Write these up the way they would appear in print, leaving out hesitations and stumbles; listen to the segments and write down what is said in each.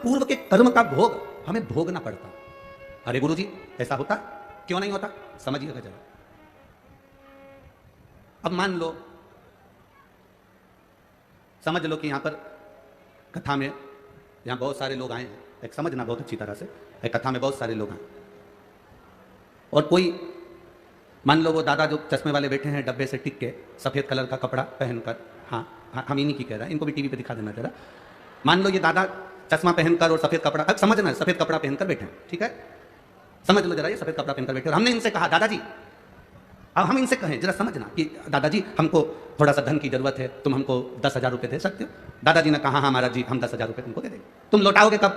पूर्व के कर्म का भोग हमें भोगना पड़ता। अरे गुरुजी ऐसा होता क्यों नहीं होता, समझिएगा जरा। अब मान लो, समझ लो कि यहां पर कथा में यहां बहुत सारे लोग आए हैं, एक समझना बहुत अच्छी तरह से, एक कथा में बहुत सारे लोग आए और कोई मान लो वो दादा जो चश्मे वाले बैठे हैं डब्बे से टिक के सफेद कलर का कपड़ा पहनकर, हाँ हम इन्हीं की कह रहे हैं, इनको भी टीवी पे दिखा देना जरा। मान लो ये दादा चश्मा पहनकर और सफेद कपड़ा, अब समझना सफेद कपड़ा पहनकर बैठे हैं, ठीक है, समझ लो जरा, ये सफेद कपड़ा पहनकर बैठे और हमने इनसे कहा दादाजी, अब हम इनसे कहें जरा समझना कि दादाजी हमको थोड़ा सा धन की जरूरत है, तुम हमको 10,000 रुपये दे सकते हो। दादाजी ने कहा हाँ महाराज जी हम 10,000 रुपये तुमको दे देंगे, तुम लौटाओगे कब?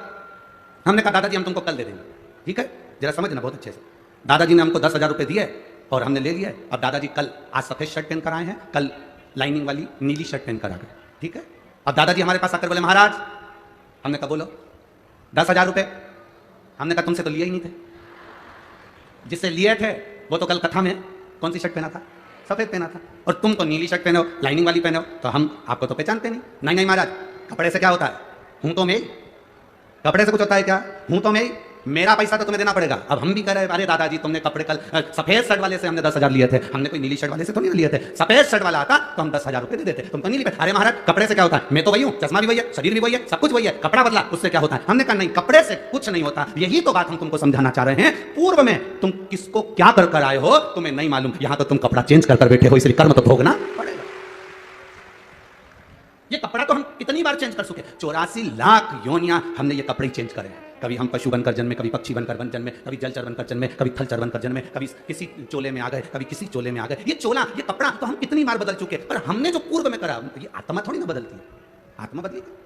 हमने कहा दादाजी हम तुमको कल दे देंगे, ठीक है, जरा समझना बहुत अच्छे से। दादाजी ने हमको 10,000 रुपये दिए और हमने ले लिया। अब दादाजी कल आज सफेद शर्ट पहन कर आए हैं, कल लाइनिंग वाली नीली शर्ट पहन कर आ गए, ठीक है। अब दादाजी हमारे पास आकर बोले महाराज, हमने कहा बोलो 10,000 रुपये, हमने कहा तुमसे तो लिए ही नहीं थे, जिससे लिए थे वो तो कल कथा में कौन सी शर्ट पहना था, सफेद पहना था, और तुम तो नीली शर्ट पहने हो, लाइनिंग वाली पहने हो, तो हम आपको तो पहचानते नहीं। नहीं नहीं महाराज, कपड़े से क्या होता है, हूं तो मैं, कपड़े से कुछ होता है क्या, हूं तो मैं, मेरा पैसा तो तुम्हें देना पड़ेगा। अब हम भी कह रहे हैं अरे दादाजी तुमने कपड़े कल सफेद शर्ट वाले से हमने 10,000 लिए थे, हमने कोई नीली शर्ट वाले से तो नहीं लिए थे, सफेद शर्ट वाला आता तो हम 10,000 रुपये दे देते, तुम तो नीली पे। अरे महाराज कपड़े से क्या होता है, मैं तो वही हूँ, चश्मा भी वही है, शरीर भी वही है, सब कुछ वही है, कपड़ा बदला उससे क्या होता है। हमने कहा नहीं, कपड़े से कुछ नहीं होता। यही तो बात हम तुमको समझाना चाह रहे हैं। पूर्व में तुम किसको क्या कर कर आए हो तुम्हें नहीं मालूम, यहां तो तुम कपड़ा चेंज कर बैठे हो, इसलिए कर्म तो भोगना पड़ेगा। ये कपड़ा तो हम कितनी बार चेंज कर चुके, 84 लाख योनियां हमने ये कपड़े चेंज करे हैं। कभी हम पशु बनकर जन्मे, कभी पक्षी बनकर जन्मे, कभी जलचर बनकर जन्मे, कभी थलचर बनकर जन्मे, कभी किसी चोले में आ गए, कभी किसी चोले में आ गए। ये चोला, ये कपड़ा तो हम कितनी बार बदल चुके, पर हमने जो पूर्व में करा, ये आत्मा थोड़ी ना बदलती है, आत्मा बदलेगी।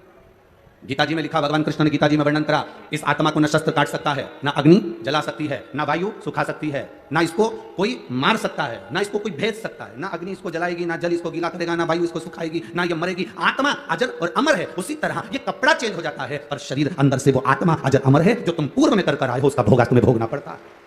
गीता जी में लिखा, भगवान कृष्ण ने गीता जी में वर्णन करा, इस आत्मा को न शस्त्र काट सकता है, ना अग्नि जला सकती है, ना वायु सुखा सकती है, ना इसको कोई मार सकता है, ना इसको कोई भेज सकता है, ना अग्नि इसको जलाएगी, ना जल इसको गीला करेगा, ना वायु इसको सुखाएगी, ना ये मरेगी। आत्मा अजर और अमर है। उसी तरह ये कपड़ा चेंज हो जाता है और शरीर अंदर से वो आत्मा अजर अमर है, जो तुम पूर्व में कर आए हो उसका भोगा तुम्हें भोगना पड़ता है।